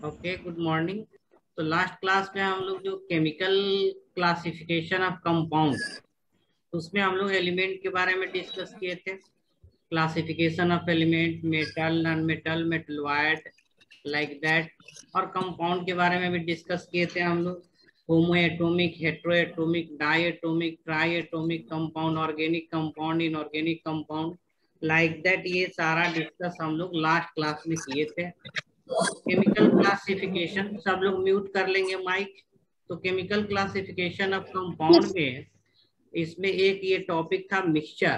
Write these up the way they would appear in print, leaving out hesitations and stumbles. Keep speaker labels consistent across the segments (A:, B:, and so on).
A: Okay, good morning. तो last class में हम लोग जो केमिकल क्लासिफिकेशन ऑफ कंपाउंड, उसमें हम लोग एलिमेंट के बारे में डिस्कस किए थे। Classification of element, metal, non metal, metalloid, like that. और कंपाउंड के बारे में भी डिस्कस किए थे हम लोग। Homo atomic, hetero atomic, di atomic, tri atomic compound, organic compound, inorganic compound, like that. ये सारा डिस्कस हम लोग लास्ट क्लास में किए थे। केमिकल क्लासिफिकेशन, सब लोग म्यूट कर लेंगे माइक। तो केमिकल क्लासिफिकेशन ऑफ कंपाउंड में इसमें एक ये टॉपिक था मिक्सचर।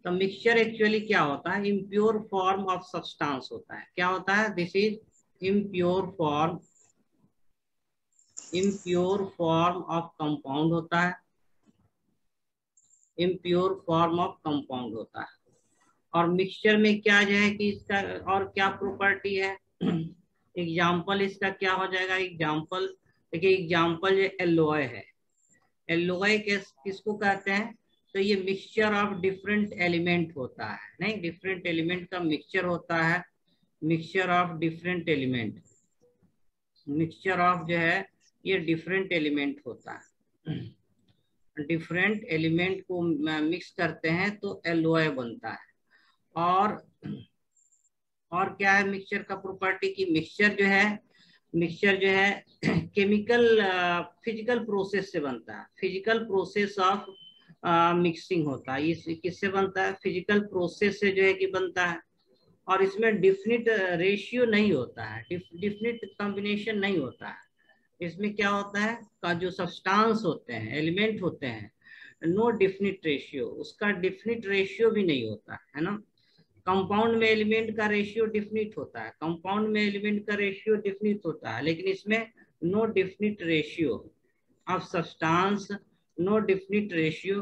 A: तो मिक्सचर एक्चुअली क्या होता है? इम्प्योर फॉर्म ऑफ सब्सटेंस होता है। क्या होता है? This is impure form, impure form of compound होता है, इम्प्योर फॉर्म ऑफ कंपाउंड होता है। और मिक्सचर में क्या जो है कि इसका और क्या प्रॉपर्टी है? एग्जाम्पल इसका क्या हो जाएगा? एग्जाम्पल देखिए, एग्जाम्पल ये एलोय है। एलोय किसको कहते हैं? तो ये मिक्सचर ऑफ डिफरेंट एलिमेंट होता है, नहीं, डिफरेंट एलिमेंट का मिक्सचर होता है। Mixture of different element, mixture of जो है ये डिफरेंट एलिमेंट होता है। डिफरेंट एलिमेंट को मिक्स करते हैं तो एलोय बनता है। और क्या है मिक्सचर का प्रॉपर्टी? की मिक्सचर जो है केमिकल फिजिकल प्रोसेस से बनता है। फिजिकल प्रोसेस ऑफ मिक्सिंग होता है। ये किससे बनता है? फिजिकल प्रोसेस से जो है कि बनता है। और इसमें डिफिनिट रेशियो नहीं होता है, डिफिनिट कॉम्बिनेशन नहीं होता है। इसमें क्या होता है का जो सब्सटेंस होते हैं, एलिमेंट होते हैं, नो डिफिनिट रेशियो, उसका डिफिनिट रेशियो भी नहीं होता है ना। कंपाउंड में एलिमेंट का रेशियो डिफिनिट होता है, कंपाउंड में एलिमेंट का रेशियो डिफिनिट होता है, लेकिन इसमें no definite ratio of substance, no definite ratio.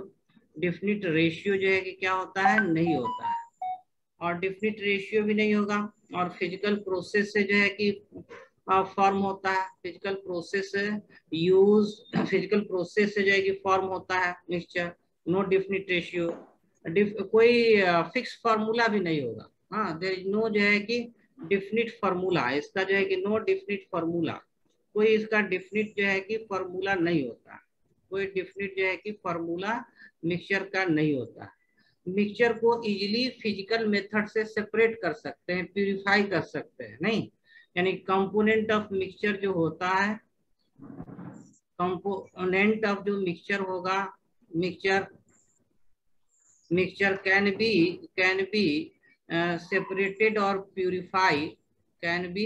A: Definite ratio जो है कि क्या होता है? नहीं होता है। और डिफिनिट रेशियो भी नहीं होगा। और फिजिकल प्रोसेस से जो है कि फॉर्म होता है, फिजिकल प्रोसेस से यूज, फिजिकल प्रोसेस से जो है कि फॉर्म होता है मिक्सचर। नो डिफिनिट रेशियो, कोई फिक्स फार्मूला भी नहीं होगा। हाँ, देयर इज नो जो है कि डिफिनिट फार्मूला, इसका जो है कि नो डिफिनिट फार्मूला, कोई इसका डिफिनिट जो है कि फार्मूला नहीं होता। कोई डिफिनिट जो है कि फार्मूला मिक्सचर का नहीं होता। मिक्सचर को इजीली फिजिकल मेथड से सेपरेट कर सकते हैं, प्यूरिफाई कर सकते हैं, नहीं, यानी कंपोनेंट ऑफ मिक्सचर जो होता है, कंपोनेंट ऑफ जो मिक्सचर होगा, mixture can be separated or purified, can be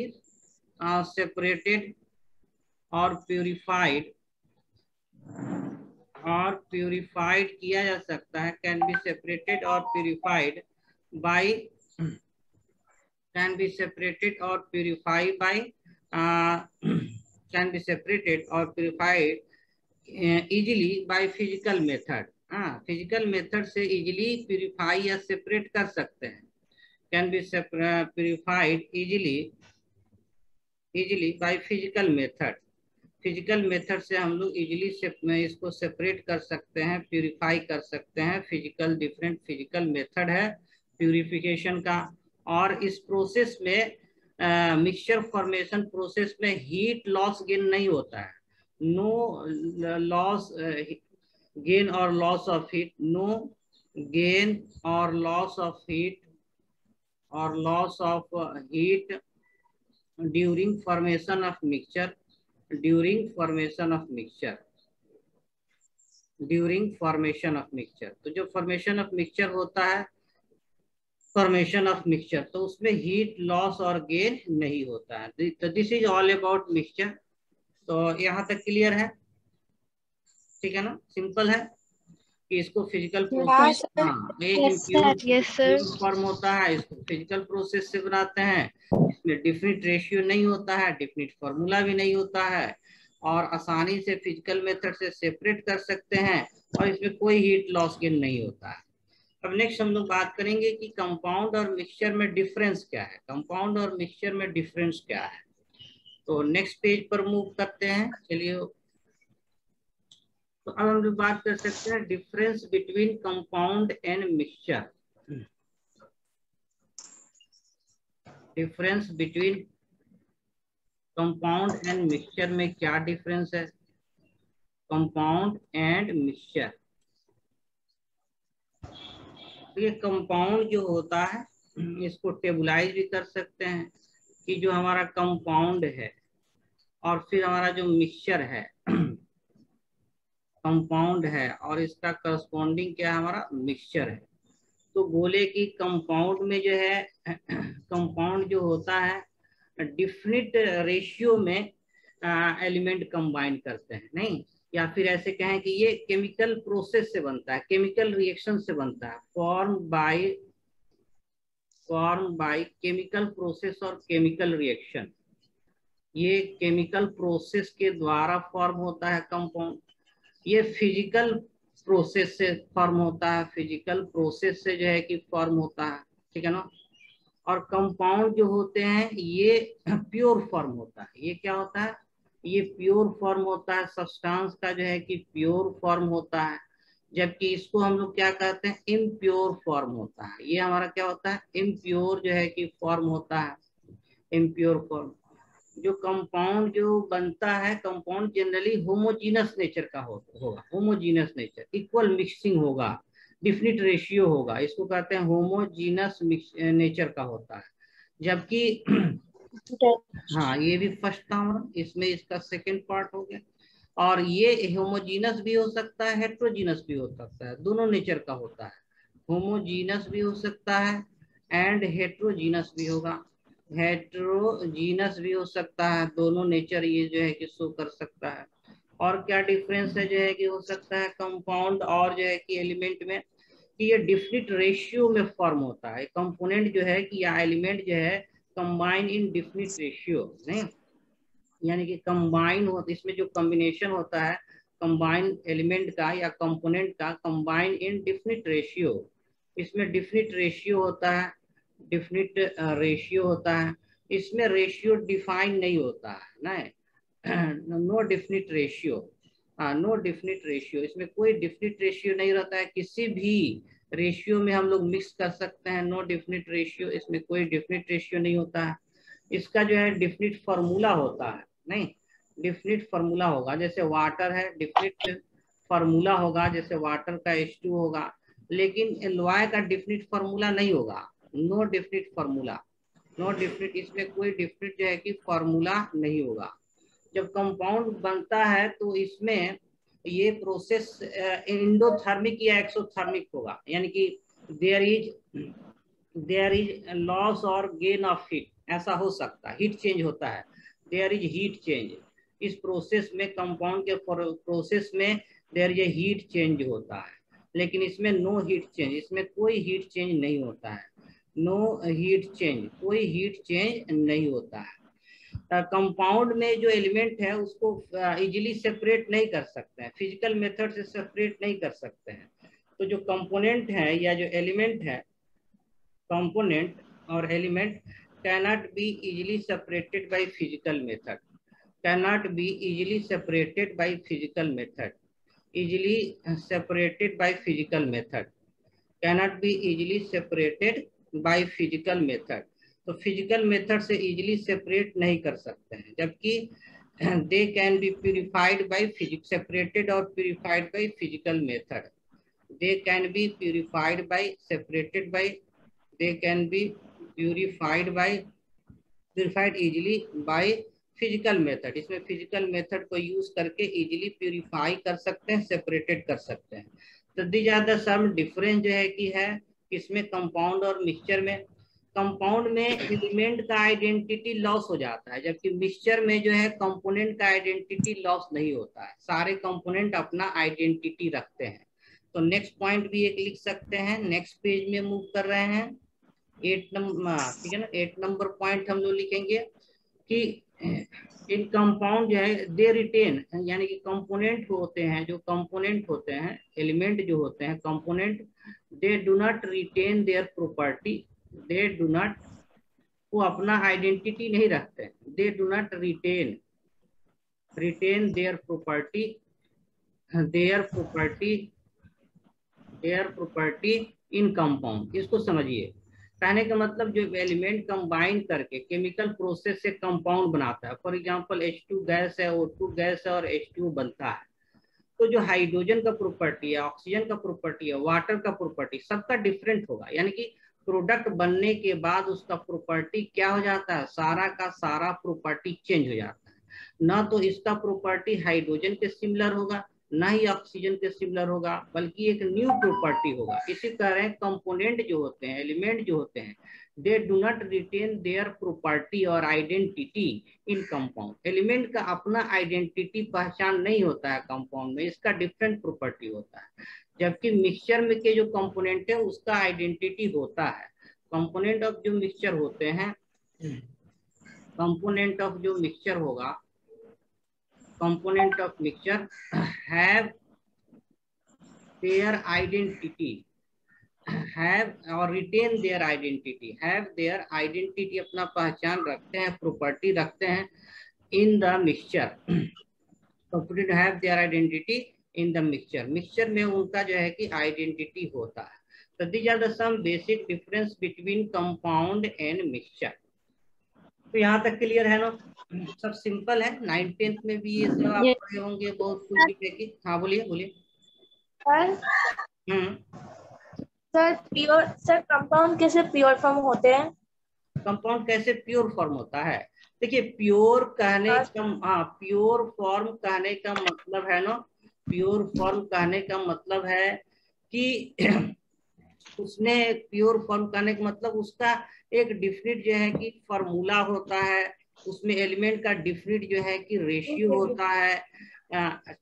A: separated or purified, और purified किया जा सकता है, can be separated or purified by, can be separated or purified by can be separated or purified easily by physical method। हाँ, physical method से easily purify या separate कर सकते हैं। Can be purified easily bye physical method. Physical method से हम लोग easily इसको सेपरेट कर सकते हैं, प्यूरिफाई कर सकते हैं। फिजिकल, डिफरेंट फिजिकल मेथड है प्यूरिफिकेशन का। और इस प्रोसेस में, मिक्सचर फॉर्मेशन प्रोसेस में हीट लॉस गेन नहीं होता है। नो लॉस गेन और loss of heat, no gain और लॉस ऑफ हीट, और loss of heat during formation of mixture, during formation of mixture, during formation of mixture. तो जो formation of mixture होता है, फॉर्मेशन ऑफ मिक्सचर, तो उसमें heat loss और gain नहीं होता है। तो this is all about mixture. तो यहाँ तक क्लियर है? ठीक है ना, सिंपल है कि इसको फिजिकल प्रोसेस, हाँ, एक इम्प्योर फॉर्म होता है, इसको फिजिकल प्रोसेस से बनाते हैं। इसमें डिफिनिट रेशियो नहीं होता है, डिफिनिट फॉर्मूला भी नहीं होता है, और आसानी से फिजिकल मेथड से सेपरेट कर सकते हैं, और इसमें कोई हीट लॉस गेन नहीं होता है। अब नेक्स्ट हम लोग बात करेंगे कि कंपाउंड और मिक्सचर में डिफरेंस क्या है, कंपाउंड और मिक्सचर में डिफरेंस क्या है। तो नेक्स्ट पेज पर मूव करते हैं, चलिए। तो अब हम लोग बात कर सकते हैं difference between compound and mixture. Difference between compound and mixture में क्या डिफरेंस है? कंपाउंड एंड मिक्सचर, ये कंपाउंड जो होता है इसको टेबुलाइज भी कर सकते हैं कि जो हमारा कंपाउंड है और फिर हमारा जो मिक्सचर है, कंपाउंड है और इसका करस्पॉन्डिंग क्या है, हमारा मिक्सचर है। तो बोले कि कंपाउंड में जो है कंपाउंड जो होता है डिफरेंट रेशियो में एलिमेंट कंबाइन करते हैं, नहीं, या फिर ऐसे कहें कि ये केमिकल प्रोसेस से बनता है, केमिकल रिएक्शन से बनता है, फॉर्म बाय केमिकल प्रोसेस और केमिकल रिएक्शन। ये केमिकल प्रोसेस के द्वारा फॉर्म होता है कंपाउंड, ये फिजिकल प्रोसेस से फॉर्म होता है, फिजिकल प्रोसेस से जो है कि फॉर्म होता है, ठीक है ना। और कंपाउंड जो होते हैं ये प्योर फॉर्म होता है। ये क्या होता है? ये प्योर फॉर्म होता है, सब्सटेंस का जो है कि प्योर फॉर्म होता है, जबकि इसको हम लोग क्या कहते हैं, इम्प्योर फॉर्म होता है। ये हमारा क्या होता है, इम्प्योर जो है कि फॉर्म होता है, इम्प्योर फॉर्म। जो कंपाउंड जो बनता है, कंपाउंड जनरली होमोजीनस नेचर का होगा, होमोजीनस नेचर, इक्वल मिक्सिंग होगा, डिफिनिट रेशियो होगा, इसको कहते हैं होमोजीनस नेचर का होता है। जबकि हाँ, ये भी फर्स्ट था हमारा, इसमें इसका सेकंड पार्ट हो गया। और ये होमोजीनस भी हो सकता है, हेट्रोजीनस भी हो सकता है, दोनों नेचर का होता है। होमोजीनस भी हो सकता है एंड हेट्रोजीनस भी होगा, हेट्रोजीनस भी हो सकता है, दोनों नेचर ये जो है कि शो कर सकता है। और क्या डिफरेंस है जो है कि हो सकता है कंपाउंड और जो है कि एलिमेंट में, कि ये डिफरेंट रेशियो में फॉर्म होता है। कंपोनेंट जो है कि या एलिमेंट जो है कंबाइन इन डिफरेंट रेशियो, नहीं, यानी कि कंबाइन हो, इसमें जो कॉम्बिनेशन होता है कंबाइन एलिमेंट का या कंपोनेंट का, कंबाइन इन डिफरेंट रेशियो, इसमें डिफरेंट रेशियो होता है, डिफरेंट रेशियो होता है। इसमें रेशियो डिफाइन नहीं होता है ना, no definite ratio, no definite ratio, इसमें कोई डिफिनिट रेशियो नहीं रहता है, किसी भी रेशियो में हम लोग मिक्स कर सकते हैं, नो डिफिनिट रेशियो, इसमें कोई डिफिनिट रेशियो नहीं होता है। इसका जो है डिफिनिट फार्मूला होता है, नहीं, डिफिनिट फार्मूला होगा, जैसे वाटर है डिफिनिट फार्मूला होगा, जैसे वाटर का H2 होगा, लेकिन एलवाई का डिफिनिट फार्मूला नहीं होगा, no definite formula, no definite, इसमें कोई डिफिनिट जो है कि फार्मूला नहीं होगा। जब कंपाउंड बनता है तो इसमें ये प्रोसेस इंडोथर्मिक या एक्सोथर्मिक होगा, यानी कि देयर इज लॉस और गेन ऑफ हीट, ऐसा हो सकता है, हीट चेंज होता है, देयर इज हीट चेंज, इस प्रोसेस में, कंपाउंड के प्रोसेस में देयर इज हीट चेंज होता है, लेकिन इसमें नो हीट चेंज, इसमें कोई हीट चेंज नहीं होता है, नो हीट चेंज, कोई हीट चेंज नहीं होता है। कंपाउंड में जो एलिमेंट है उसको इजीली सेपरेट नहीं कर सकते हैं, फिजिकल मेथड से सेपरेट नहीं कर सकते हैं। तो जो कंपोनेंट है या जो एलिमेंट है, component or element cannot be easily separated by physical method, cannot be easily separated by physical method, easily separated by physical method, cannot be easily separated by physical method। तो physical method से easily separate नहीं कर सकते हैं, जबकि they can be purified by physics, separated और purified by physical method, they can be purified by separated by, they can be purified easily by physical method, इसमें physical method को use करके easily purify कर सकते हैं, separated कर सकते हैं। तो दी ज्यादा सम डिफरेंस जो है कि है इसमें कंपाउंड और मिक्सचर में, कंपाउंड में एलिमेंट का आइडेंटिटी लॉस हो जाता है, जबकि मिक्सचर में जो है कंपोनेंट का आइडेंटिटी लॉस नहीं होता है, सारे कंपोनेंट अपना आइडेंटिटी रखते हैं। तो नेक्स्ट पॉइंट भी एक लिख सकते हैं, नेक्स्ट पेज में मूव कर रहे हैं, 8 नंबर, ठीक है ना, 8 नंबर पॉइंट हम लोग लिखेंगे कि इन कंपाउंड जो है दे रिटेन, यानी कि कंपोनेंट होते हैं, जो कंपोनेंट होते हैं, एलिमेंट जो होते हैं component, they do not retain their property, they do not, वो अपना आइडेंटिटी नहीं रखते, they do not retain their property, their property in compound, इसको समझिए। कहने का मतलब जो एलिमेंट कंबाइन करके केमिकल प्रोसेस से कंपाउंड बनाता है, फॉर एग्जांपल H2 गैस है, O2 गैस है और H2 बनता है, तो जो हाइड्रोजन का प्रॉपर्टी है, ऑक्सीजन का प्रॉपर्टी है, वाटर का प्रॉपर्टी, सबका डिफरेंट होगा। यानी कि प्रोडक्ट बनने के बाद उसका प्रॉपर्टी क्या हो जाता है, सारा का सारा प्रॉपर्टी चेंज हो जाता है। ना तो इसका प्रॉपर्टी हाइड्रोजन के सिमिलर होगा, ना ही ऑक्सीजन के सिमिलर होगा, बल्कि एक न्यू प्रॉपर्टी होगा। इसी तरह कंपोनेंट जो होते हैं, एलिमेंट जो होते हैं, they do not retain their property और आइडेंटिटी इन कंपाउंड। एलिमेंट का अपना आइडेंटिटी पहचान नहीं होता है कंपाउंड में, इसका डिफरेंट प्रॉपर्टी होता है। जबकि मिक्सचर में के जो कंपोनेंट है उसका आइडेंटिटी होता है। कंपोनेंट ऑफ जो मिक्सचर होते हैं, कंपोनेंट ऑफ जो मिक्सचर होगा, component of mixture have their identity, have और retain their identity, have their identity, अपना पहचान रखते हैं, प्रॉपर्टी रखते हैं in the mixture. Component have their identity in the mixture, mixture में उनका जो है कि आइडेंटिटी होता है। So these are the some basic difference between compound and mixture। तो यहाँ तक क्लियर है ना, सब सिंपल है। 9th-10th में भी ये सब आप पढ़े होंगे, बहुत कुछ लिखेगी। हाँ बोलिए बोलिए।
B: सर प्योर, सर कंपाउंड कैसे प्योर फॉर्म होते हैं?
A: कंपाउंड कैसे प्योर फॉर्म होता है, देखिए प्योर कहने का, हाँ प्योर फॉर्म कहने का मतलब है ना, प्योर फॉर्म कहने का मतलब है कि उसने प्योर फॉर्म करने का मतलब उसका एक डिफिनिट जो है कि फॉर्मूला होता है, उसमें एलिमेंट का डिफिनिट जो है कि रेशियो होता है,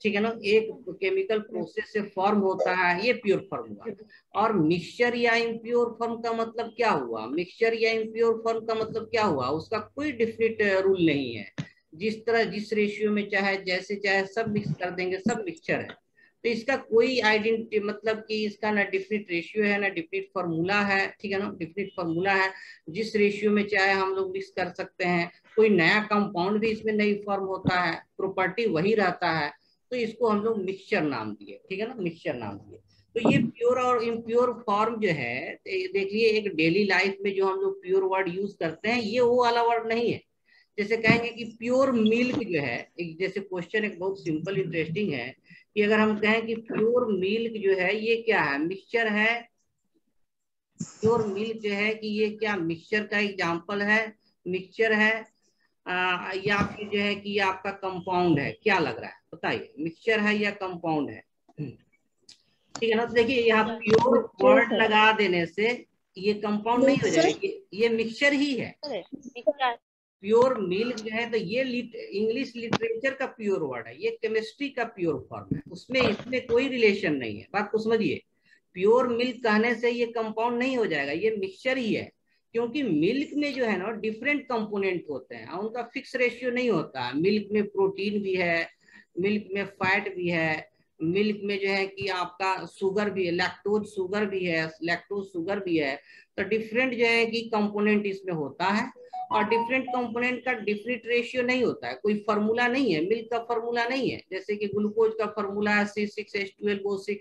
A: ठीक है ना, एक केमिकल प्रोसेस से फॉर्म होता है, ये प्योर फॉर्म हुआ। और मिक्सचर या इम्प्योर फॉर्म का मतलब क्या हुआ, मिक्सचर या इम्प्योर फॉर्म का मतलब क्या हुआ, उसका कोई डिफिनिट रूल नहीं है। जिस तरह जिस रेशियो में चाहे जैसे चाहे सब मिक्स कर देंगे, सब मिक्सचर है। तो इसका कोई आइडेंटिटी मतलब कि इसका ना डिफिनिट रेशियो है ना डिफिनिट फार्मूला है, ठीक है ना, डिफिनिट फार्मूला है, जिस रेशियो में चाहे हम लोग मिक्स कर सकते हैं। कोई नया कंपाउंड भी इसमें नहीं फॉर्म होता है, प्रॉपर्टी वही रहता है, तो इसको हम लोग मिक्सचर नाम दिए, ठीक है ना, मिक्सचर नाम दिए। तो ये प्योर और इम्प्योर फॉर्म जो है, देखिए एक डेली लाइफ में जो हम लोग प्योर वर्ड यूज करते हैं, ये वो वाला वर्ड नहीं है। जैसे कहेंगे कि प्योर मिल्क जो है, एक जैसे क्वेश्चन एक बहुत सिंपल इंटरेस्टिंग है कि अगर हम कहें कि प्योर मिल्क जो है ये क्या है, मिक्सचर है। प्योर मिल्क जो है कि ये क्या मिक्सचर का एग्जांपल है, मिक्सचर है या फिर जो है कि ये आपका कंपाउंड है, क्या लग रहा है बताइए, मिक्सचर है या कंपाउंड है? ठीक है ना, तो देखिए यहाँ प्योर वर्ड लगा देने से ये कंपाउंड नहीं हो जाएगा, ये मिक्सचर ही है। प्योर मिल्क जो है तो ये इंग्लिश लिटरेचर का प्योर वर्ड है, ये केमिस्ट्री का प्योर फॉर्म है, उसमें इसमें कोई रिलेशन नहीं है। बात को समझिए, प्योर मिल्क कहने से ये कंपाउंड नहीं हो जाएगा, ये मिक्सचर ही है। क्योंकि मिल्क में जो है ना डिफरेंट कंपोनेंट होते हैं, उनका फिक्स रेशियो नहीं होता है। मिल्क में प्रोटीन भी है, मिल्क में फैट भी है, मिल्क में जो है कि आपका शुगर भी है, लैक्टोज शुगर भी है, लैक्टोज शुगर भी है। तो डिफरेंट जो है कि कंपोनेंट इसमें होता है, और डिफरेंट कंपोनेंट का डिफरेंट रेशियो नहीं होता है, कोई फार्मूला नहीं है, मिल्क का फार्मूला नहीं है। जैसे कि ग्लूकोज का फार्मूला है C6H12O6,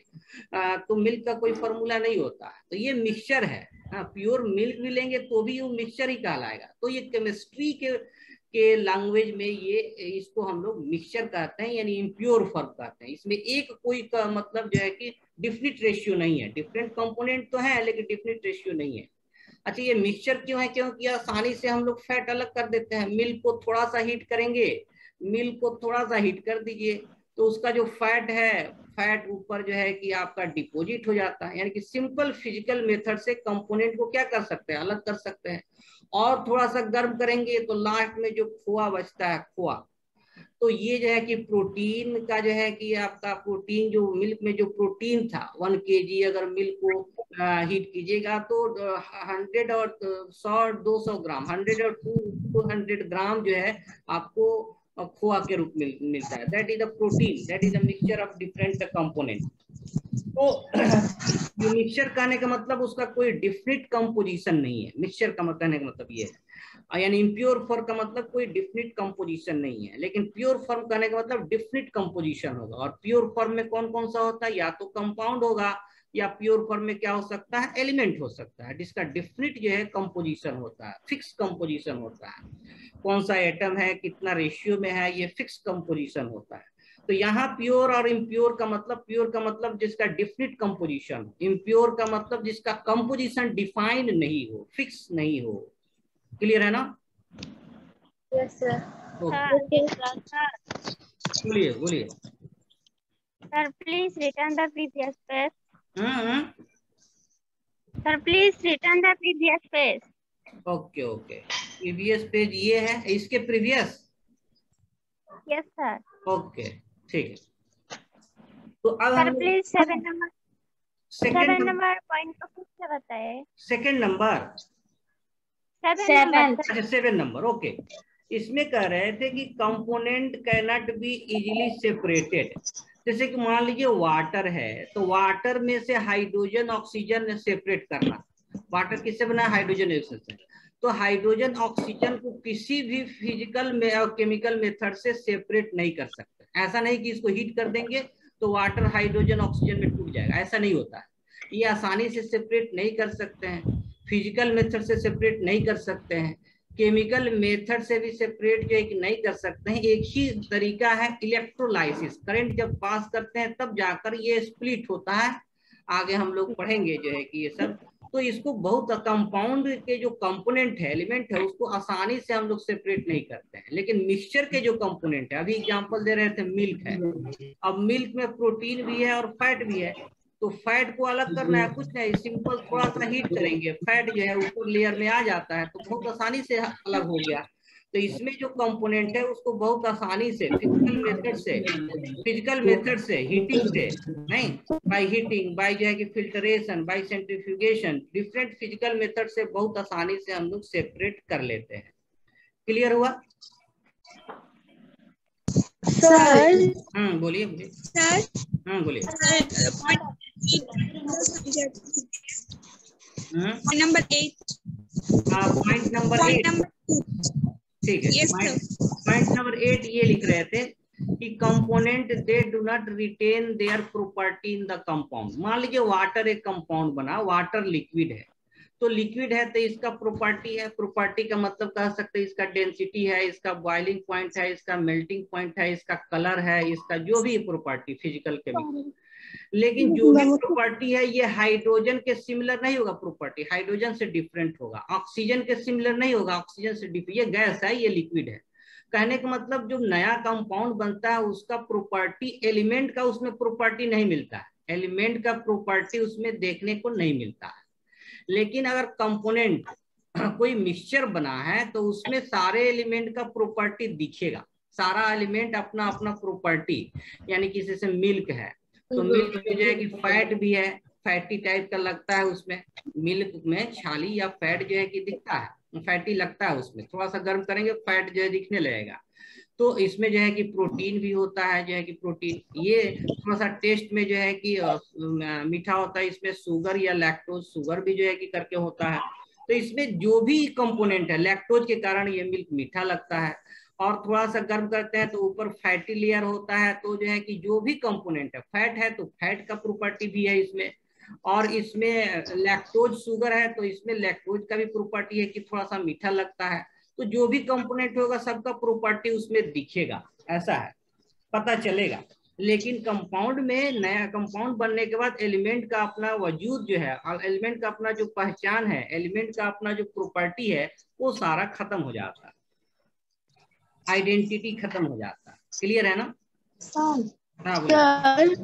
A: तो मिल्क का कोई फार्मूला नहीं होता है, तो ये मिक्सचर है। प्योर मिल्क भी लेंगे तो भी वो मिक्सचर ही कहलाएगा। तो ये केमिस्ट्री के लैंग्वेज में ये इसको हम लोग मिक्सचर कहते हैं, यानी इम्प्योर फॉर्म कहते हैं। इसमें एक कोई का मतलब जो है कि डिफिनिट रेशियो नहीं है, डिफरेंट कंपोनेंट तो है लेकिन डिफिनिट रेशियो नहीं है। अच्छा ये मिक्सचर क्यों है, क्योंकि आसानी से हम लोग फैट अलग कर देते हैं। मिल्क को थोड़ा सा हीट करेंगे, मिल्क को थोड़ा सा हीट कर दीजिए तो उसका जो फैट है, फैट ऊपर जो है कि आपका डिपोजिट हो जाता है। यानी कि सिंपल फिजिकल मेथड से कंपोनेंट को क्या कर सकते हैं, अलग कर सकते हैं। और थोड़ा सा गर्म करेंगे तो लास्ट में जो खोआ बचता है, खोआ, तो ये जो है कि प्रोटीन का जो है कि आपका प्रोटीन जो मिल्क में जो प्रोटीन था 1 kg अगर मिल्क को हीट कीजिएगा तो 100 और 100-200 ग्राम, 100 और 200 ग्राम जो है आपको खोआ के रूप में मिलता है। That is the protein, that is the mixture of different component. तो मिक्सचर कहने का मतलब उसका कोई डिफिनिट कंपोजिशन नहीं है, मिक्सचर का कहने का मतलब ये है। यानी इम्प्योर फॉर्म का मतलब कोई डिफिनिट कंपोजिशन नहीं है, लेकिन प्योर फॉर्म कहने का मतलब डिफिनिट कंपोजिशन होगा। और प्योर फॉर्म में कौन कौन सा होता है, या तो कंपाउंड होगा, या प्योर फॉर्म में क्या हो सकता है, एलिमेंट हो सकता है, जिसका डिफिनिट जो है कंपोजिशन होता है, फिक्स कंपोजिशन होता है। कौन सा एटम है, कितना रेशियो में है, ये फिक्स कंपोजिशन होता है। तो यहाँ प्योर और इम्प्योर का मतलब, प्योर का मतलब जिसका डिफिनिट कंपोजिशन, इम्प्योर का मतलब जिसका कंपोजिशन डिफाइंड नहीं हो, फिक्स नहीं हो। क्लियर है ना?
B: Yes sir.
A: ओके, बोलिए बोलिए।
C: Sir, please return the previous page.
A: Hmm,
C: Sir, please return the previous page.
A: Okay okay, previous page ये है, इसके प्रीवियस।
C: Yes, sir.
A: ओके, ठीक है। तो अब
C: Sir,
A: हम
C: please 7 number
A: सेकंड
C: point को फिर से बताए।
A: Second number,
C: 7 number, sir.
A: अच्छा 7 नंबर, ओके। इसमें कह रहे थे कि component can not be easily separated. जैसे कि मान लीजिए वाटर है, तो वाटर में से हाइड्रोजन ऑक्सीजन सेपरेट करना। वाटर किससे बना है, हाइड्रोजन ऑक्सीजन से। तो हाइड्रोजन ऑक्सीजन को किसी भी फिजिकल में और केमिकल मेथड से सेपरेट नहीं कर सकते। ऐसा नहीं कि इसको हीट कर देंगे तो वाटर हाइड्रोजन ऑक्सीजन में टूट जाएगा, ऐसा नहीं होता है। ये आसानी से सेपरेट नहीं कर सकते हैं, फिजिकल मेथड से सेपरेट नहीं कर सकते हैं, केमिकल मेथड से भी सेपरेट जो है कि नहीं कर सकते हैं। एक ही तरीका है इलेक्ट्रोलाइसिस, करंट जब पास करते हैं तब जाकर ये स्प्लिट होता है। आगे हम लोग पढ़ेंगे जो है कि ये सब। तो इसको बहुत कंपाउंड के जो कंपोनेंट है, एलिमेंट है, उसको आसानी से हम लोग सेपरेट नहीं करते हैं। लेकिन मिक्सचर के जो कंपोनेंट है, अभी एग्जांपल दे रहे थे मिल्क है, अब मिल्क में प्रोटीन भी है और फैट भी है। तो फैट को अलग करना है, कुछ नहीं, सिंपल थोड़ा सा हीट करेंगे, फैट जो है ऊपर लेयर में आ जाता है, तो बहुत आसानी से अलग हो गया। तो इसमें जो कंपोनेंट है उसको बहुत आसानी से फिजिकल मेथड से हीटिंग से नहीं, बाय हीटिंग, बाय जो है कि filtration, bye centrifugation, different physical method से बहुत आसानी से हम लोग सेपरेट कर लेते हैं। क्लियर हुआ?
B: सर
A: बोलिए बोलिए।
B: सर
A: बोलिए।
B: नंबर 8,
A: पॉइंट नंबर 8, ठीक है। पॉइंट नंबर 8 ये लिख रहे थे कि component they do not retain their property in the compound. मान लीजिए वाटर एक कंपाउंड बना, वाटर लिक्विड है, तो लिक्विड है तो इसका प्रॉपर्टी है, प्रॉपर्टी का मतलब कह सकते हैं इसका डेंसिटी है, इसका बॉइलिंग पॉइंट है, इसका मेल्टिंग पॉइंट है, इसका कलर है, इसका जो भी प्रॉपर्टी फिजिकल केमिकल। लेकिन जो भी प्रॉपर्टी है ये हाइड्रोजन के सिमिलर नहीं होगा, प्रॉपर्टी हाइड्रोजन से डिफरेंट होगा, ऑक्सीजन के सिमिलर नहीं होगा, ऑक्सीजन से डिफरेंट। ये गैस है, ये लिक्विड है। कहने का मतलब जो नया कंपाउंड बनता है उसका प्रॉपर्टी, एलिमेंट का उसमें प्रॉपर्टी नहीं मिलता है, एलिमेंट का प्रॉपर्टी उसमें देखने को नहीं मिलता है। लेकिन अगर कंपोनेंट कोई मिक्सचर बना है तो उसमें सारे एलिमेंट का प्रॉपर्टी दिखेगा, सारा एलिमेंट अपना अपना प्रॉपर्टी। यानी कि जैसे मिल्क है तो मिल्क में जो है कि फैट भी है, फैटी टाइप का लगता है उसमें, मिल्क में छाली या फैट जो है कि दिखता है, फैटी लगता है उसमें, थोड़ा सा गर्म करेंगे फैट जो है दिखने लगेगा। तो इसमें जो है कि प्रोटीन भी होता है, जो है कि प्रोटीन ये थोड़ा सा टेस्ट में जो है कि मीठा होता है, इसमें शुगर या लैक्टोज शुगर भी जो है कि करके होता है। तो इसमें जो भी कंपोनेंट है, लैक्टोज के कारण ये मिल्क मीठा लगता है। और थोड़ा सा गर्म करते हैं तो ऊपर फैटी लेयर होता है, तो जो है कि जो भी कंपोनेंट है, फैट है तो फैट का प्रॉपर्टी भी है इसमें, और इसमें लैक्टोज शुगर है तो इसमें लैक्टोज का भी प्रॉपर्टी है कि थोड़ा सा मीठा लगता है। तो जो भी कंपोनेंट होगा सबका प्रॉपर्टी उसमें दिखेगा, ऐसा है, पता चलेगा। लेकिन कंपाउंड में, नया कंपाउंड बनने के बाद एलिमेंट का अपना वजूद जो है, एलिमेंट का अपना जो पहचान है, एलिमेंट का अपना जो प्रॉपर्टी है, वो सारा खत्म हो जाता है, आइडेंटिटी खत्म हो जाता है। क्लियर है ना? हाँ बोलिए।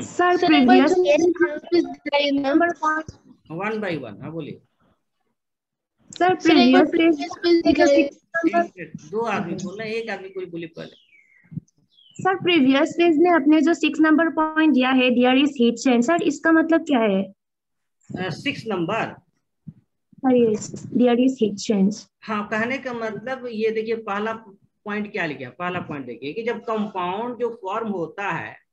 B: Sir previous
A: one by one, हाँ बोलिए।
B: सर प्रीवियस
A: दो आदमी बोलना, एक आदमी कोई बोले पहले।
B: सर प्रीवियस पेज में अपने जो 6 नंबर पॉइंट दिया है, there is heat change, sir इसका मतलब क्या है?
A: 6 number,
B: there is heat change.
A: हाँ, कहने का मतलब ये देखिए, पहला पॉइंट क्या लिखा, पहला पॉइंट देखिए कि जब कंपाउंड जो फॉर्म होता है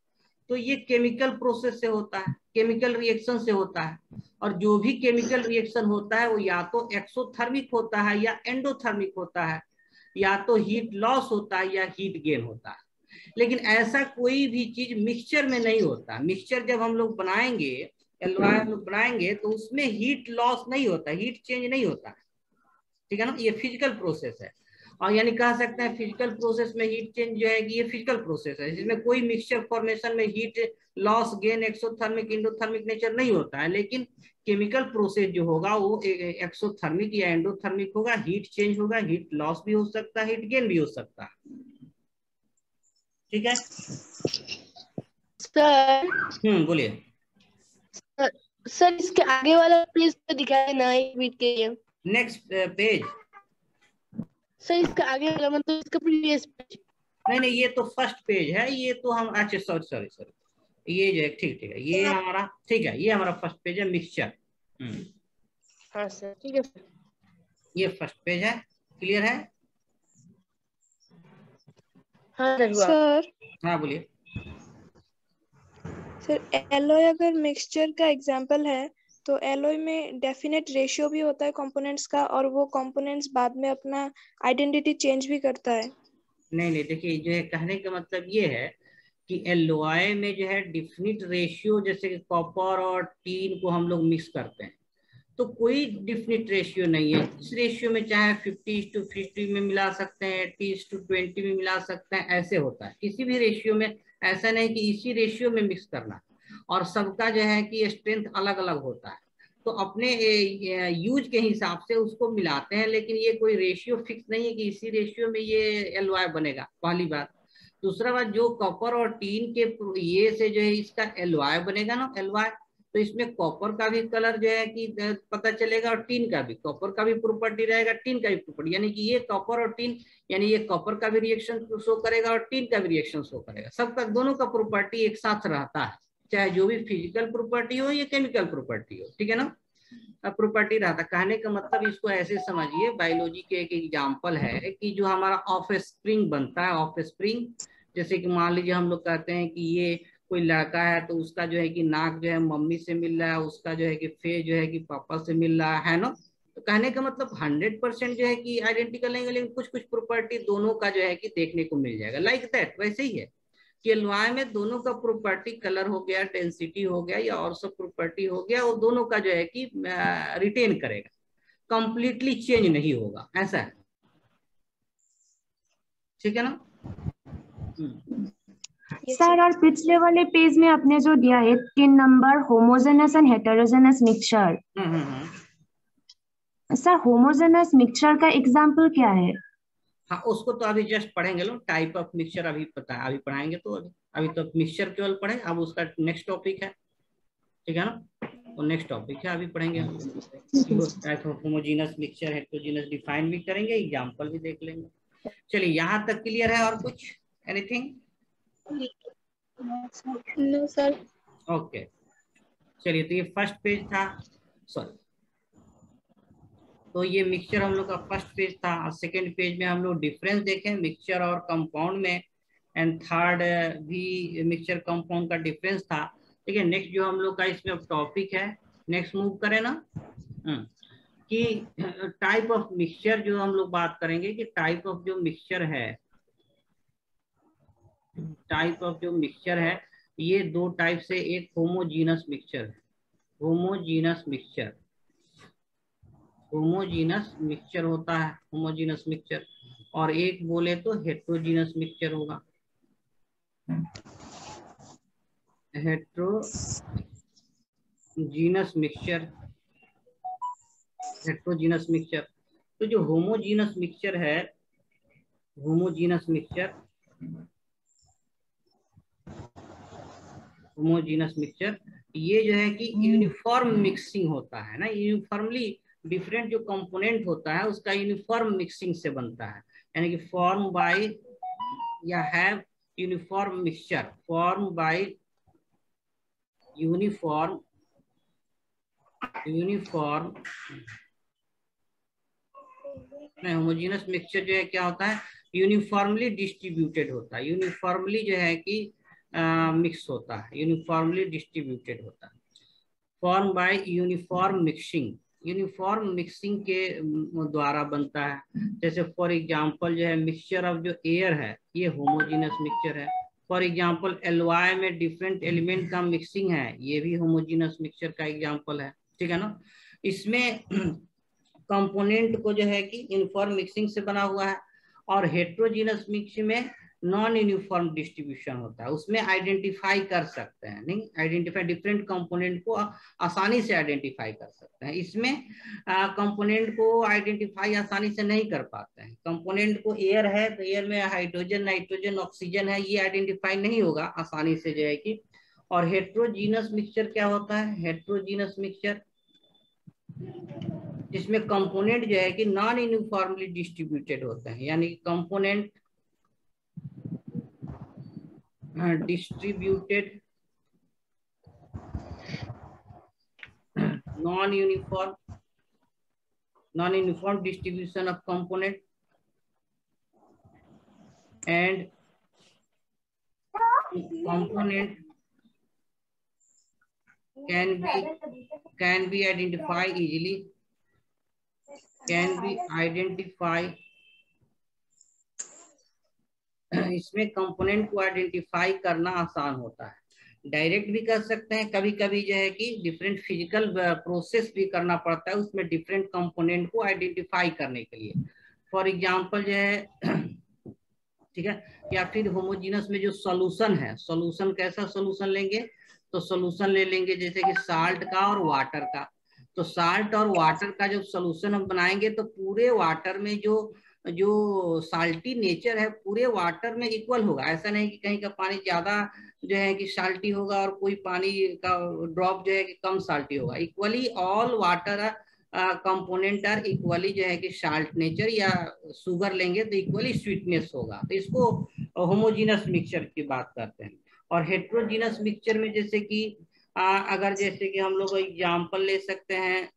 A: तो ये केमिकल प्रोसेस से होता है, केमिकल रिएक्शन से होता है। और जो भी केमिकल रिएक्शन होता है वो या तो एक्सोथर्मिक होता है या एंडोथर्मिक होता है, या तो हीट लॉस होता है या हीट गेन होता है। लेकिन ऐसा कोई भी चीज मिक्सचर में नहीं होता। मिक्सचर जब हम लोग बनाएंगे एलओआई हम लोग बनाएंगे तो उसमें हीट लॉस नहीं होता, हीट चेंज नहीं होता है, ठीक है ना। ये फिजिकल प्रोसेस है, और यानी कह सकते हैं फिजिकल प्रोसेस में हीट चेंज जो है कि ये फिजिकल प्रोसेस है, जिसमें कोई मिक्सचर फॉर्मेशन में heat loss gain exothermic endothermic nature नहीं होता है। लेकिन केमिकल प्रोसेस जो होगा वो एक्सोथर्मिक या एंडोथर्मिक होगा, हीट चेंज होगा, हीट लॉस भी हो सकता है, हीट गेन भी हो सकता है, ठीक है।
D: सर
A: बोलिए।
D: सर इसके आगे वाला पेज तो दिखाया ना एक मिनट के लिए।
A: Next page.
D: सर इसका आगे वाला मतलब इसका प्रीवियस पेज।
A: नहीं, ये तो फर्स्ट पेज है, ये तो हम, अच्छा सॉरी, ये जो है ठीक है, ये हमारा, ठीक है, ये हमारा फर्स्ट पेज है मिक्सचर।
D: हाँ सर ठीक है सर।
A: ये फर्स्ट पेज है, क्लियर है।
D: हाँ सर हुआ।
E: सर
A: हाँ बोलिए।
E: सर एलॉय अगर मिक्सचर का एग्जांपल है तो एलॉय में डेफिनेट रेशियो भी होता है कंपोनेंट्स का, और वो कंपोनेंट्स बाद में अपना आइडेंटिटी चेंज भी करता है।
A: नहीं, देखिए जो है कहने का मतलब ये है कि एलओआई में जो है डिफिनिट रेशियो, जैसे कि कॉपर और टीन को हम लोग मिक्स करते हैं तो कोई डिफिनिट रेशियो नहीं है। इस रेशियो में चाहे 50:50 में मिला सकते हैं, 80:20 में मिला सकते हैं, ऐसे होता है। किसी भी रेशियो में ऐसा नहीं कि इसी रेशियो में मिक्स करना, और सबका जो है कि स्ट्रेंथ अलग अलग होता है, तो अपने यूज के हिसाब से उसको मिलाते हैं। लेकिन ये कोई रेशियो फिक्स नहीं है कि इसी रेशियो में ये एलवाई बनेगा, पहली बात। दूसरा बात, जो कॉपर और टीन के ये से जो है इसका एलवाई बनेगा ना, एलवाई, तो इसमें कॉपर का भी कलर जो है कि पता चलेगा, और टीन का भी, कॉपर का भी प्रॉपर्टी रहेगा, टीन का भी प्रॉपर्टी, यानी कि ये कॉपर और टीन, यानी ये कॉपर का भी रिएक्शन शो करेगा और टीन का भी रिएक्शन शो करेगा। सबका दोनों का प्रॉपर्टी एक साथ रहता है, चाहे जो भी फिजिकल प्रॉपर्टी हो या केमिकल प्रॉपर्टी हो, ठीक है ना, प्रॉपर्टी रहता। कहने का मतलब इसको ऐसे समझिए, बायोलॉजी के एक एग्जांपल है कि जो हमारा ऑफ स्प्रिंग बनता है, ऑफ स्प्रिंग, जैसे कि मान लीजिए हम लोग कहते हैं कि ये कोई लड़का है तो उसका जो है कि नाक जो है मम्मी से मिल रहा है, उसका जो है कि फेस जो है कि पापा से मिल रहा है ना। तो कहने का मतलब 100% जो है कि आइडेंटिकल नहीं, लेकिन कुछ कुछ प्रॉपर्टी दोनों का जो है कि देखने को मिल जाएगा। लाइक दैट, वैसे ही है कि एलवाई में दोनों का प्रॉपर्टी, कलर हो गया, डेंसिटी हो गया, या और सब प्रॉपर्टी हो गया, वो दोनों का जो है कि रिटेन करेगा, कंप्लीटली चेंज नहीं होगा, ऐसा है, ठीक है ना।
B: सर और पिछले वाले पेज में आपने जो दिया है 3 number, homogeneous and heterogeneous mixture, sir homogeneous mixture का एग्जांपल क्या है?
A: हाँ, उसको तो अभी जस्ट पढ़ेंगे लोग, टाइप ऑफ मिक्सचर अभी पता है, अभी पढ़ाएंगे। तो अभी तो मिक्सचर केवल पढ़े, अब उसका नेक्स्ट टॉपिक है, ठीक है ना, तो नेक्स्ट टॉपिक है अभी पढ़ेंगे हम। Type of homogeneous mixture, heterogeneous define भी करेंगे, एग्जांपल भी देख लेंगे। चलिए यहाँ तक क्लियर है, और कुछ एनीथिंग?
E: No sir.
A: ओके, चलिए, तो ये फर्स्ट पेज था, सॉरी, तो ये मिक्सचर हम लोग का फर्स्ट पेज था। और सेकेंड पेज में हम लोग डिफरेंस देखें मिक्सचर और कंपाउंड में, एंड थर्ड भी मिक्सचर कंपाउंड का डिफरेंस था। ठीक है, नेक्स्ट जो हम लोग का इसमें टॉपिक है, नेक्स्ट मूव करें ना, कि टाइप ऑफ मिक्सचर जो हम लोग बात करेंगे कि टाइप ऑफ जो मिक्सचर है, टाइप ऑफ जो मिक्सचर है, ये दो टाइप से, एक होमोजीनस मिक्सचर है, होमोजीनस मिक्सचर, होमोजीनस मिक्सचर होता है, होमोजीनस मिक्सचर, और एक बोले तो हेट्रोजीनस मिक्सचर होगा, हेट्रोजीनस मिक्सचर, हेट्रोजीनस मिक्सचर। तो जो होमोजीनस मिक्सचर है, होमोजीनस मिक्सचर, होमोजीनस मिक्सचर, ये जो है कि यूनिफॉर्म मिक्सिंग होता है ना, यूनिफॉर्मली डिफरेंट जो कंपोनेंट होता है उसका यूनिफॉर्म मिक्सिंग से बनता है, यानी कि फॉर्म बाय या have uniform mixture, form by uniform homogeneous mixture जो है क्या होता है, यूनिफॉर्मली डिस्ट्रीब्यूटेड होता है, यूनिफॉर्मली जो है कि मिक्स होता है, यूनिफॉर्मली डिस्ट्रीब्यूटेड होता है, form by uniform mixing, uniform mixing के द्वारा बनता है। जैसे फॉर एग्जांपल जो है मिक्सचर ऑफ जो एयर है, ये होमोजीनस मिक्सचर है, फॉर एग्जांपल LY में डिफरेंट एलिमेंट का मिक्सिंग है, ये भी होमोजीनस मिक्सचर का एग्जांपल है, ठीक है ना। इसमें कंपोनेंट को जो है कि यूनिफॉर्म मिक्सिंग से बना हुआ है, और हेट्रोजीनस मिक्स में नॉन यूनिफॉर्म डिस्ट्रीब्यूशन होता है, उसमें आइडेंटिफाई कर सकते हैं, नहीं आइडेंटिफाई डिफरेंट कंपोनेंट को आसानी से आइडेंटिफाई कर सकते हैं। इसमें कंपोनेंट को आइडेंटिफाई आसानी से नहीं कर पाते हैं। कंपोनेंट को एयर है तो एयर में हाइड्रोजन, नाइट्रोजन, ऑक्सीजन है, ये आइडेंटिफाई नहीं होगा आसानी से जो है कि। और हेट्रोजीनस मिक्सचर क्या होता है? हेट्रोजीनस मिक्सचर जिसमें कंपोनेंट जो है कि नॉन यूनिफॉर्मली डिस्ट्रीब्यूटेड होते हैं, यानी component distributed non-uniform distribution of component and component can be identified easily, इसमें कंपोनेंट को आइडेंटिफाई करना आसान होता है। डायरेक्ट भी कर सकते हैं, कभी कभी जो है कि डिफरेंट फिजिकल प्रोसेस भी करना पड़ता है उसमें डिफरेंट कंपोनेंट को आइडेंटिफाई करने के लिए। फॉर एग्जांपल जो है ठीक है, या फिर होमोजीनस में जो सॉल्यूशन है, सॉल्यूशन कैसा सॉल्यूशन लेंगे? तो सॉल्यूशन ले लेंगे जैसे कि साल्ट का और वाटर का। तो साल्ट और वाटर का जब सॉल्यूशन हम बनाएंगे तो पूरे वाटर में जो साल्टी नेचर है पूरे वाटर में इक्वल होगा। ऐसा नहीं कि कहीं का पानी ज्यादा जो है कि साल्टी होगा और कोई पानी का ड्रॉप जो है कि कम साल्टी होगा। Equally all water component are equally जो है कि साल्ट नेचर, या शुगर लेंगे तो इक्वली स्वीटनेस होगा। तो इसको होमोजीनस मिक्सचर की बात करते हैं। और हेट्रोजीनस मिक्सचर में जैसे कि अगर जैसे कि हम लोग एग्जाम्पल ले सकते हैं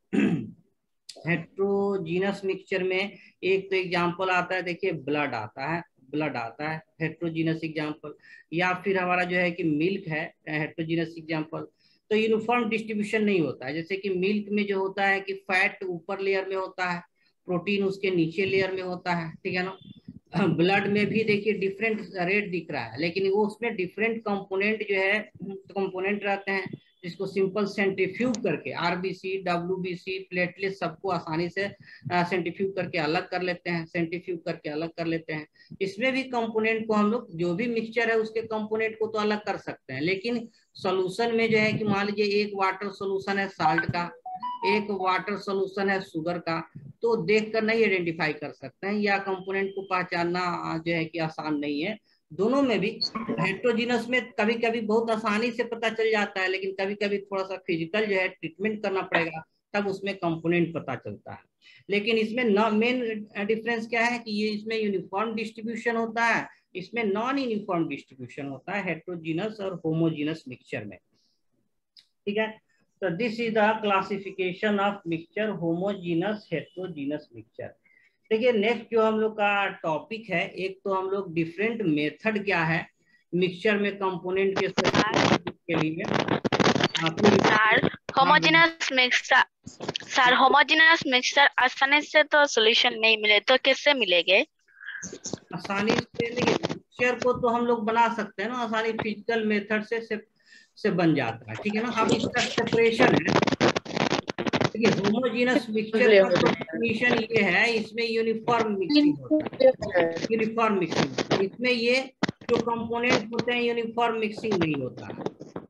A: हेट्रोजीनस मिक्सचर में, एक तो एग्जाम्पल आता है देखिए ब्लड आता है हेट्रोजीनस एग्जाम्पल, या फिर हमारा जो है कि मिल्क है हेट्रोजीनस एग्जाम्पल। तो यूनिफॉर्म डिस्ट्रीब्यूशन नहीं होता है, जैसे कि मिल्क में जो होता है कि फैट ऊपर लेयर में होता है, प्रोटीन उसके नीचे लेयर में होता है, ठीक है ना। ब्लड में भी देखिए डिफरेंट रेट दिख रहा है, लेकिन वो उसमें डिफरेंट कंपोनेंट जो है कंपोनेंट रहते हैं, जिसको सिंपल सेंट्रीफ्यूज करके आरबीसी, डब्ल्यूबीसी, प्लेटलेट सबको आसानी से सेंट्रीफ्यूज करके अलग कर लेते हैं। इसमें भी कंपोनेंट को हम लोग जो भी मिक्सचर है उसके कंपोनेंट को तो अलग कर सकते हैं, लेकिन सॉल्यूशन में जो है कि मान लीजिए एक वाटर सॉल्यूशन है साल्ट का, एक वाटर सॉल्यूशन है शुगर का, तो देखकर नहीं आइडेंटिफाई कर सकते हैं, या कंपोनेंट को पहचानना जो है कि आसान नहीं है। दोनों में भी हेट्रोजीनस में कभी कभी बहुत आसानी से पता चल जाता है, लेकिन कभी कभी थोड़ा सा फिजिकल जो है ट्रीटमेंट करना पड़ेगा, तब उसमें कंपोनेंट पता चलता है। लेकिन इसमें मेन डिफरेंस क्या है कि ये इसमें यूनिफॉर्म डिस्ट्रीब्यूशन होता है, इसमें नॉन यूनिफॉर्म डिस्ट्रीब्यूशन होता है हेट्रोजीनस और होमोजीनस मिक्सचर में, ठीक है। तो this is the classification of mixture, homogeneous, heterogeneous mixture. देखिए नेक्स्ट जो हम लोग का टॉपिक है, एक तो हम लोग डिफरेंट मेथड क्या है मिक्सचर में कंपोनेंट के लिए।
C: होमोजेनस मिक्सचर आसानी से तो सॉल्यूशन नहीं मिले तो कैसे मिलेंगे?
A: आसानी से मिक्सचर को तो हम लोग बना सकते हैं ना, आसानी फिजिकल मेथड से बन जाता है, ठीक है ना। अब इसका सेपरेशन है, देखिए होमोजीनस मिक्सचर का डेफिनेशन ये है, इसमें यूनिफॉर्म मिक्सिंग होता है, यूनिफॉर्म मिक्सिंग। इसमें ये जो कंपोनेंट होते हैं यूनिफॉर्म मिक्सिंग नहीं होता है।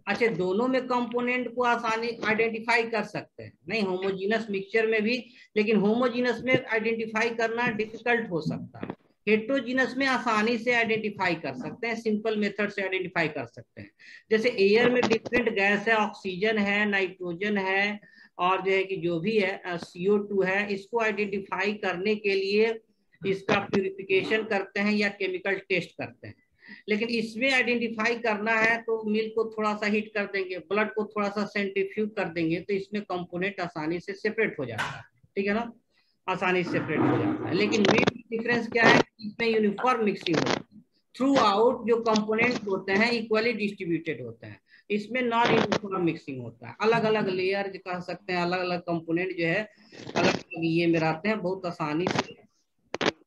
A: अच्छा, दोनों में कंपोनेंट को आसानी आइडेंटिफाई कर सकते हैं, नहीं होमोजीनस मिक्सचर में भी, लेकिन होमोजीनस में आइडेंटिफाई करना डिफिकल्ट हो सकता है। हेट्रोजीनस में आसानी से आइडेंटिफाई कर सकते हैं, सिंपल मेथड से आइडेंटिफाई कर सकते हैं। जैसे एयर में डिफरेंट गैस है, ऑक्सीजन है, नाइट्रोजन है, और जो है कि जो भी है CO2 है, इसको आइडेंटिफाई करने के लिए इसका प्यूरिफिकेशन करते हैं या केमिकल टेस्ट करते हैं। लेकिन इसमें आइडेंटिफाई करना है तो मिल्क को थोड़ा सा हीट कर देंगे, ब्लड को थोड़ा सा सेंट्रीफ्यूज कर देंगे, तो इसमें कंपोनेंट आसानी से सेपरेट हो जाता है, ठीक है ना, आसानी से सेपरेट हो जाता है। लेकिन मेन डिफरेंस क्या है, इसमें यूनिफॉर्म मिक्सिंग होती है, थ्रू आउट जो कंपोनेंट होते हैं इक्वली डिस्ट्रीब्यूटेड होते हैं। इसमें नॉन यूनिफॉर्म मिक्सिंग होता है, अलग अलग लेयर कह सकते हैं, अलग अलग कंपोनेंट जो है अलग अलग ये में रहते हैं, बहुत आसानी से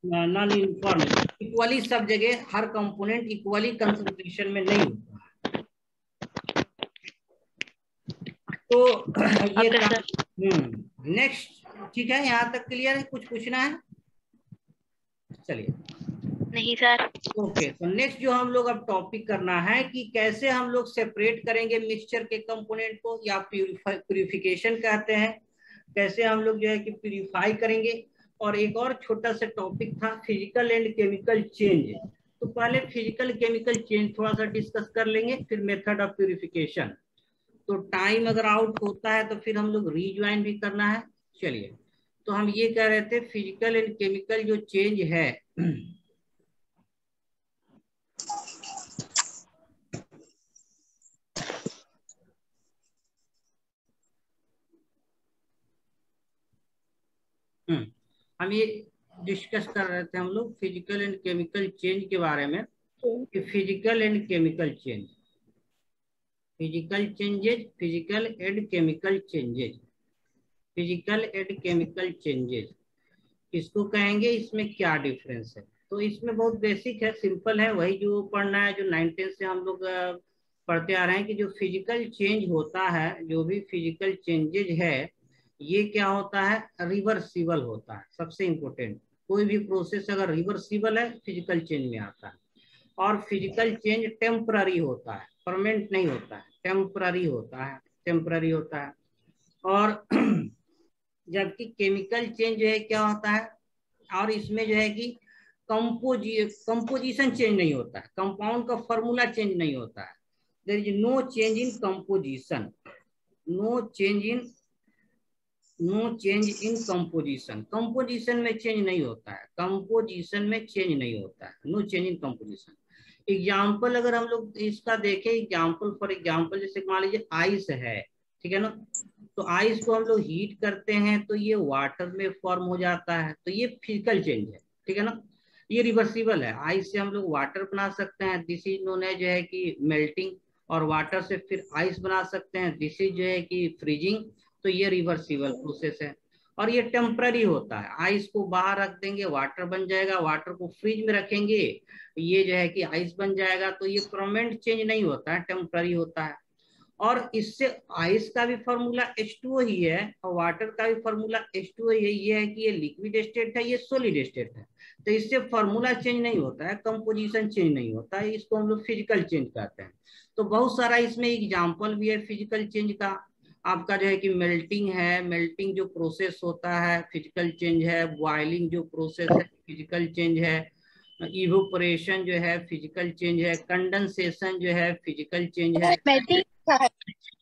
A: नॉन यूनिफॉर्म, इक्वली सब जगह हर कंपोनेंट इक्वली कंसंट्रेशन में नहीं होता। तो ये
C: ओके सर।
A: नेक्स्ट, ठीक है, यहाँ तक क्लियर है? कुछ पूछना है? चलिए,
C: नहीं सर।
A: ओके। तो नेक्स्ट जो हम लोग अब टॉपिक करना है कि कैसे हम लोग सेपरेट करेंगे मिक्सचर के कंपोनेंट को, या प्यूरिफिकेशन कहते हैं, कैसे हम लोग जो है कि प्यूरिफाई करेंगे। और एक और छोटा सा टॉपिक था फिजिकल एंड केमिकल चेंज। तो पहले फिजिकल केमिकल चेंज थोड़ा सा डिस्कस कर लेंगे, फिर मेथड ऑफ प्यूरिफिकेशन। तो टाइम अगर आउट होता है तो फिर हम लोग रीज्वाइन भी करना है। चलिए, तो हम ये कह रहे थे फिजिकल एंड केमिकल जो चेंज है हम ये डिस्कस कर रहे थे हम लोग फिजिकल एंड केमिकल चेंज के बारे में, कि physical and chemical change, physical changes, physical and chemical changes, physical and chemical changes इसको कहेंगे। इसमें क्या डिफरेंस है? तो इसमें बहुत बेसिक है, सिंपल है, वही जो पढ़ना है जो 9th से हम लोग पढ़ते आ रहे हैं, कि जो फिजिकल चेंज होता है, जो भी फिजिकल चेंजेज है, ये क्या होता है? रिवर्सिबल होता है। सबसे इंपॉर्टेंट, कोई भी प्रोसेस अगर रिवर्सिबल है फिजिकल चेंज में आता है। और फिजिकल चेंज टेम्पररी होता है, परमानेंट नहीं होता है, टेम्पररी होता है, टेम्पररी होता है। और जबकि केमिकल चेंज जो है क्या होता है, और इसमें जो है कि कंपोजिशन चेंज नहीं होता है, कंपाउंड का फॉर्मूला चेंज नहीं होता है। There is no change in composition, no change in composition, composition में चेंज नहीं होता है, कंपोजिशन में चेंज नहीं होता है, no change in composition. Example अगर हम लोग इसका देखें, एग्जाम्पल फॉर एग्जाम्पल, जैसे मान लीजिए आइस है, ठीक है ना, तो आइस को हम लोग हीट करते हैं तो ये वाटर में फॉर्म हो जाता है, तो ये फिजिकल चेंज है, ठीक है ना, ये रिवर्सिबल है। आइस से हम लोग वाटर बना सकते हैं, दिस इज नोन है जो है कि मेल्टिंग, और वाटर से फिर आइस बना सकते हैं, दिस इज जो है कि फ्रीजिंग। तो ये रिवर्सिबल प्रोसेस है। और ये टेम्पररी होता है, आइस को बाहर रख देंगे वाटर बन जाएगा, वाटर को फ्रिज में रखेंगे ये जो है कि आइस बन जाएगा। तो ये परमानेंट चेंज नहीं होता है, टेम्पररी होता है। और इससे आइस का भी फॉर्मूला H2O ही है, और वाटर का भी फॉर्मूला H2O ही है। ये है कि ये लिक्विड स्टेट है, ये सॉलिड स्टेट है, तो इससे फॉर्मूला चेंज नहीं होता है, कंपोजिशन चेंज नहीं होता है, इसको हम लोग फिजिकल चेंज कहते हैं। तो बहुत सारा इसमें एग्जाम्पल भी है फिजिकल चेंज का। आपका जो है कि मेल्टिंग है, मेल्टिंग जो प्रोसेस होता है फिजिकल चेंज है, बॉइलिंग जो प्रोसेस है फिजिकल चेंज है, इवोपरेशन जो है फिजिकल चेंज है, कंडेंसेशन जो है फिजिकल चेंज है।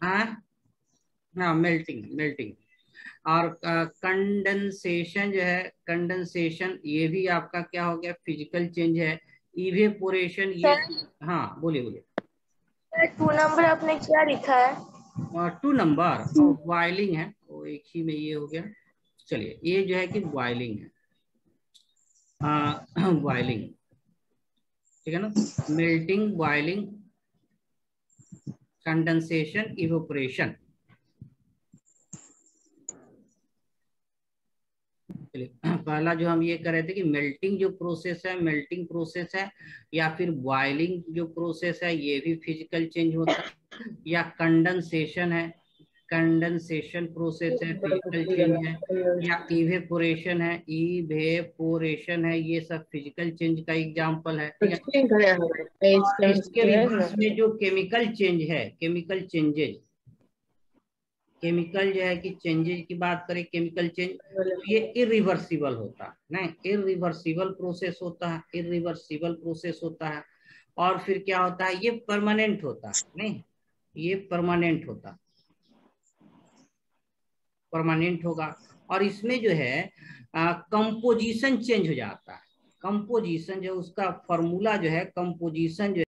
A: हाँ मेल्टिंग, मेल्टिंग। और कंडेंसेशन जो है, कंडेंसेशन ये भी आपका क्या हो गया? फिजिकल चेंज है। इवेपोरेशन ये, हाँ बोलिए बोलिए।
D: 2 नंबर आपने क्या लिखा है?
A: 2 नंबर बॉइलिंग है, वो एक ही में ये हो गया। चलिए, ये जो है कि बॉइलिंग है, बॉइलिंग, ठीक है ना, मेल्टिंग, बॉइलिंग, कंडेंसेशन, इवेपोरेशन। पहला जो हम ये कर रहे थे कि मेल्टिंग जो प्रोसेस है, मेल्टिंग प्रोसेस है, या फिर बॉइलिंग जो प्रोसेस है, ये भी फिजिकल चेंज होता है। या कंडेंसेशन है, कंडेंसेशन प्रोसेस है, फिजिकल चेंज है। या इवेपोरेशन है, इवेपोरेशन है, ये सब फिजिकल चेंज का एग्जांपल है, ठीक है। इसके रिवर्स में जो केमिकल चेंज है, केमिकल चेंजेज, केमिकल जो है कि चेंजेज की बात करें, केमिकल चेंज, तो ये इरिवर्सिबल होता है, नहीं, इरिवर्सिबल प्रोसेस होता है, इरिवर्सिबल प्रोसेस होता है। और फिर क्या होता है? ये परमानेंट होता है, नहीं, ये परमानेंट होता, परमानेंट होगा। और इसमें जो है कंपोजिशन चेंज हो जाता है, कंपोजिशन जो उसका फॉर्मूला जो है, कंपोजिशन जो